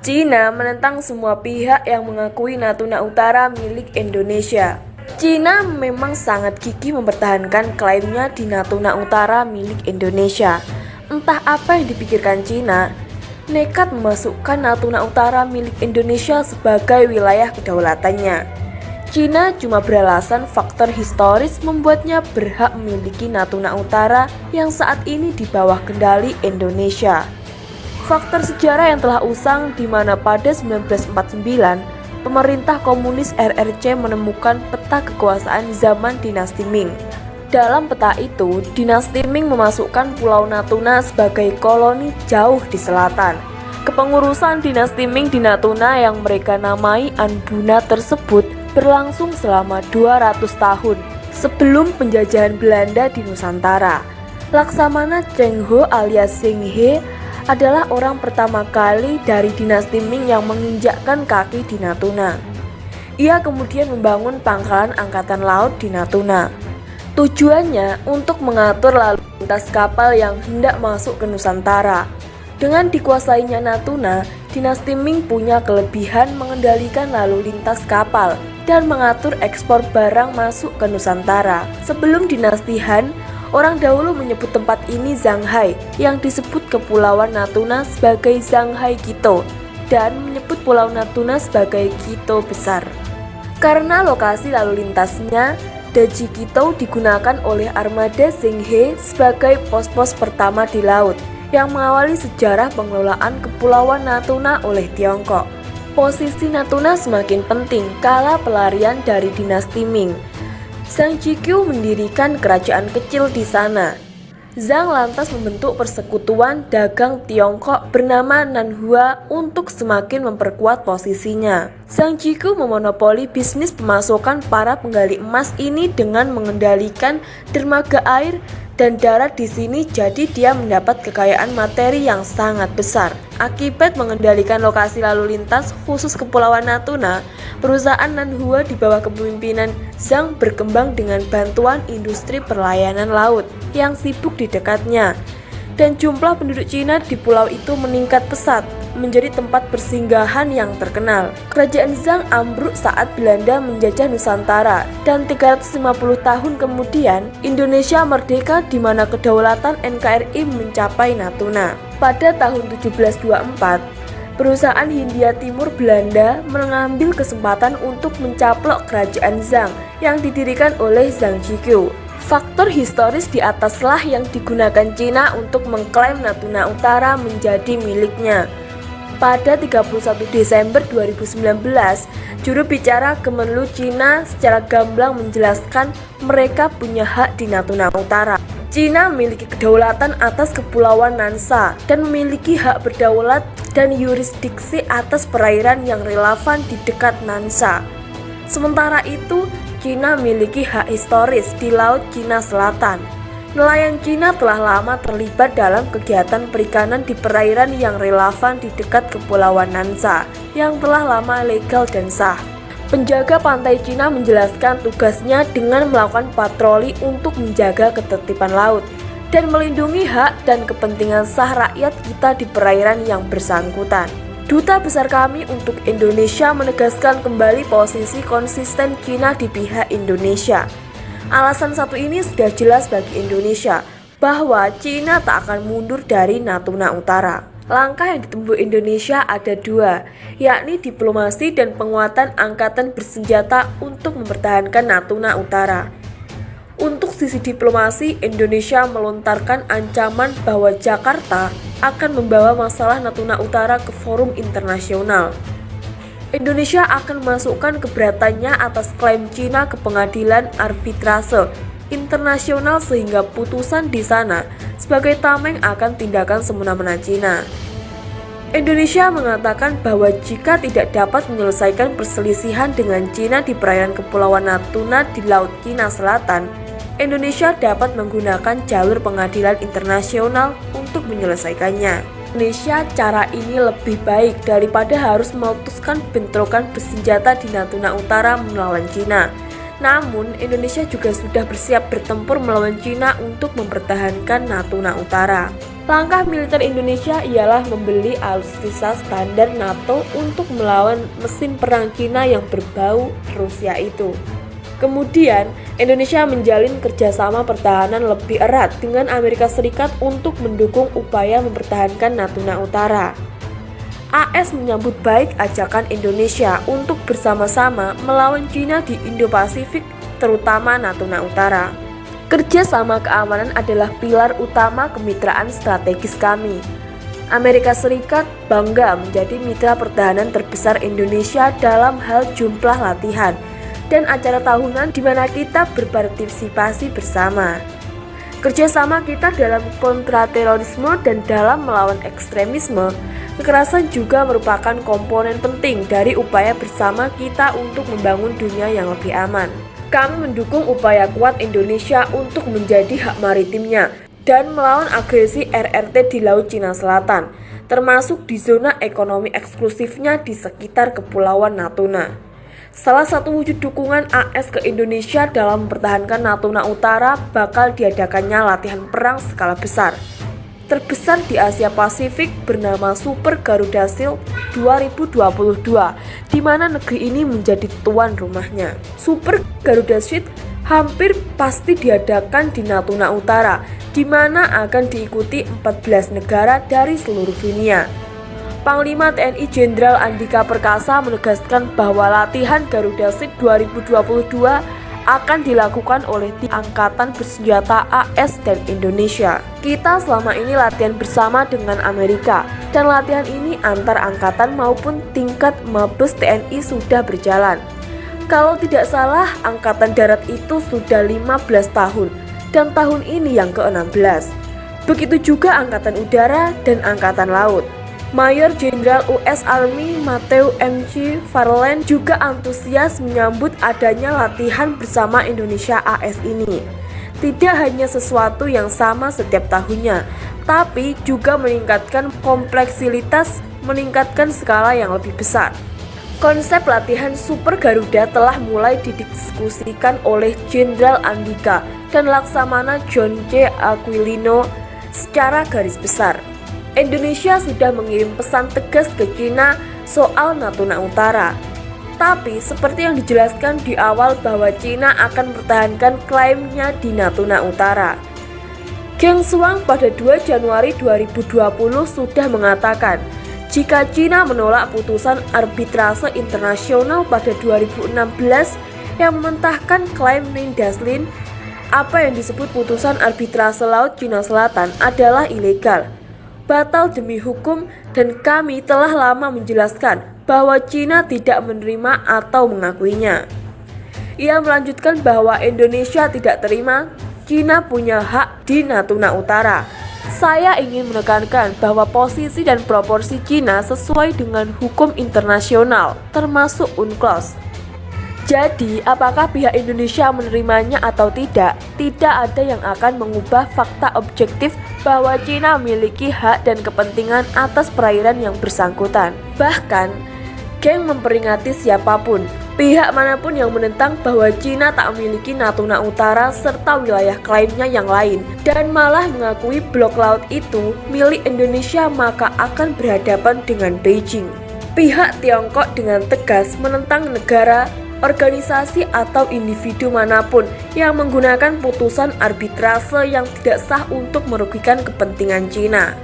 Cina menentang semua pihak yang mengakui Natuna Utara milik Indonesia. Cina memang sangat gigih mempertahankan klaimnya di Natuna Utara milik Indonesia. Entah apa yang dipikirkan Cina, nekat memasukkan Natuna Utara milik Indonesia sebagai wilayah kedaulatannya. Cina cuma beralasan faktor historis membuatnya berhak memiliki Natuna Utara yang saat ini di bawah kendali Indonesia. Faktor sejarah yang telah usang di mana pada 1949, pemerintah komunis RRC menemukan peta kekuasaan zaman dinasti Ming. Dalam peta itu, dinasti Ming memasukkan Pulau Natuna sebagai koloni jauh di selatan. Kepengurusan dinasti Ming di Natuna yang mereka namai Anbuna tersebut berlangsung selama 200 tahun sebelum penjajahan Belanda di Nusantara. Laksamana Cheng Ho alias Sing He adalah orang pertama kali dari dinasti Ming yang menginjakkan kaki di Natuna. Ia kemudian membangun pangkalan angkatan laut di Natuna. Tujuannya untuk mengatur lalu lintas kapal yang hendak masuk ke Nusantara. Dengan dikuasainya Natuna, dinasti Ming punya kelebihan mengendalikan lalu lintas kapal dan mengatur ekspor barang masuk ke Nusantara. Sebelum dinasti Han, orang dahulu menyebut tempat ini Zhanghai yang disebut Kepulauan Natuna sebagai Zhanghai Kito dan menyebut Pulau Natuna sebagai Kito Besar. Karena lokasi lalu lintasnya, Daji Kito digunakan oleh armada Sing He sebagai pos-pos pertama di laut yang mengawali sejarah pengelolaan Kepulauan Natuna oleh Tiongkok. Posisi Natuna semakin penting kala pelarian dari dinasti Ming. Zhang Jikyu mendirikan kerajaan kecil di sana. Zhang lantas membentuk persekutuan dagang Tiongkok bernama Nanhua untuk semakin memperkuat posisinya. Zhang Jikyu memonopoli bisnis pemasokan para penggali emas ini dengan mengendalikan dermaga air dan darat di sini, jadi dia mendapat kekayaan materi yang sangat besar. Akibat mengendalikan lokasi lalu lintas khusus Kepulauan Natuna, perusahaan Nanhua di bawah kepemimpinan Zhang berkembang dengan bantuan industri perlayanan laut yang sibuk di dekatnya. Dan jumlah penduduk Cina di pulau itu meningkat pesat, menjadi tempat persinggahan yang terkenal. Kerajaan Zhang ambruk saat Belanda menjajah Nusantara, dan 350 tahun kemudian Indonesia merdeka di mana kedaulatan NKRI mencapai Natuna. Pada tahun 1724, perusahaan Hindia Timur Belanda mengambil kesempatan untuk mencaplok kerajaan Zhang yang didirikan oleh Zhang Jikyu. Faktor historis di ataslah yang digunakan Cina untuk mengklaim Natuna Utara menjadi miliknya. Pada 31 Desember 2019, juru bicara Kemenlu Cina secara gamblang menjelaskan mereka punya hak di Natuna Utara. Cina memiliki kedaulatan atas Kepulauan Nansha dan memiliki hak berdaulat dan yurisdiksi atas perairan yang relevan di dekat Nansha. Sementara itu, Cina memiliki hak historis di Laut Cina Selatan. Nelayan Cina telah lama terlibat dalam kegiatan perikanan di perairan yang relevan di dekat Kepulauan Nansha yang telah lama legal dan sah. Penjaga pantai Cina menjelaskan tugasnya dengan melakukan patroli untuk menjaga ketertiban laut dan melindungi hak dan kepentingan sah rakyat kita di perairan yang bersangkutan. Duta Besar kami untuk Indonesia menegaskan kembali posisi konsisten Cina di pihak Indonesia. Alasan satu ini sudah jelas bagi Indonesia, bahwa Cina tak akan mundur dari Natuna Utara. Langkah yang ditempuh Indonesia ada dua, yakni diplomasi dan penguatan angkatan bersenjata untuk mempertahankan Natuna Utara. Untuk sisi diplomasi, Indonesia melontarkan ancaman bahwa Jakarta akan membawa masalah Natuna Utara ke forum internasional. Indonesia akan memasukkan keberatannya atas klaim Cina ke pengadilan arbitrase internasional sehingga putusan di sana sebagai tameng akan tindakan semena-mena Cina. Indonesia mengatakan bahwa jika tidak dapat menyelesaikan perselisihan dengan Cina di perairan Kepulauan Natuna di Laut Cina Selatan, Indonesia dapat menggunakan jalur pengadilan internasional untuk menyelesaikannya. Indonesia cara ini lebih baik daripada harus memutuskan bentrokan bersenjata di Natuna Utara melawan Cina. Namun, Indonesia juga sudah bersiap bertempur melawan Cina untuk mempertahankan Natuna Utara. Langkah militer Indonesia ialah membeli alutsista standar NATO untuk melawan mesin perang Cina yang berbau Rusia itu. Kemudian, Indonesia menjalin kerjasama pertahanan lebih erat dengan Amerika Serikat untuk mendukung upaya mempertahankan Natuna Utara. AS menyambut baik ajakan Indonesia untuk bersama-sama melawan Cina di Indo-Pasifik, terutama Natuna Utara. Kerjasama keamanan adalah pilar utama kemitraan strategis kami. Amerika Serikat bangga menjadi mitra pertahanan terbesar Indonesia dalam hal jumlah latihan dan acara tahunan di mana kita berpartisipasi bersama. Kerjasama kita dalam kontraterorisme dan dalam melawan ekstremisme, kekerasan juga merupakan komponen penting dari upaya bersama kita untuk membangun dunia yang lebih aman. Kami mendukung upaya kuat Indonesia untuk menjadi hak maritimnya dan melawan agresi RRT di Laut Cina Selatan, termasuk di zona ekonomi eksklusifnya di sekitar Kepulauan Natuna. Salah satu wujud dukungan AS ke Indonesia dalam mempertahankan Natuna Utara bakal diadakannya latihan perang skala besar terbesar di Asia Pasifik bernama Super Garuda Shield 2022, di mana negeri ini menjadi tuan rumahnya. Super Garuda Shield hampir pasti diadakan di Natuna Utara, di mana akan diikuti 14 negara dari seluruh dunia. Panglima TNI Jenderal Andika Perkasa menegaskan bahwa latihan Garuda Shield 2022 akan dilakukan oleh Angkatan Bersenjata AS dan Indonesia. Kita selama ini latihan bersama dengan Amerika, dan latihan ini antar angkatan maupun tingkat Mabes TNI sudah berjalan. Kalau tidak salah, Angkatan Darat itu sudah 15 tahun, dan tahun ini yang ke-16. Begitu juga Angkatan Udara dan Angkatan Laut. Mayor Jenderal US Army Matthew M.C. Farland juga antusias menyambut adanya latihan bersama Indonesia AS ini. Tidak hanya sesuatu yang sama setiap tahunnya, tapi juga meningkatkan kompleksitas, meningkatkan skala yang lebih besar. Konsep latihan Super Garuda telah mulai didiskusikan oleh Jenderal Andika dan Laksamana John C. Aquilino secara garis besar. Indonesia sudah mengirim pesan tegas ke Cina soal Natuna Utara. Tapi seperti yang dijelaskan di awal bahwa Cina akan mempertahankan klaimnya di Natuna Utara. Geng Shuang pada 2 Januari 2020 sudah mengatakan jika Cina menolak putusan arbitrase internasional pada 2016 yang mementahkan klaim Ning Daslin, apa yang disebut putusan arbitrase Laut Cina Selatan adalah ilegal, batal demi hukum, dan kami telah lama menjelaskan bahwa Cina tidak menerima atau mengakuinya. Ia melanjutkan bahwa Indonesia tidak terima Cina punya hak di Natuna Utara. Saya ingin menekankan bahwa posisi dan proporsi Cina sesuai dengan hukum internasional, termasuk UNCLOS. Jadi, apakah pihak Indonesia menerimanya atau tidak ada yang akan mengubah fakta objektif bahwa Cina memiliki hak dan kepentingan atas perairan yang bersangkutan. Bahkan, geng memperingati siapapun, pihak manapun yang menentang bahwa Cina tak memiliki Natuna Utara serta wilayah klaimnya yang lain, dan malah mengakui blok laut itu milik Indonesia, maka akan berhadapan dengan Beijing. Pihak Tiongkok dengan tegas menentang negara, organisasi atau individu manapun yang menggunakan putusan arbitrase yang tidak sah untuk merugikan kepentingan Cina.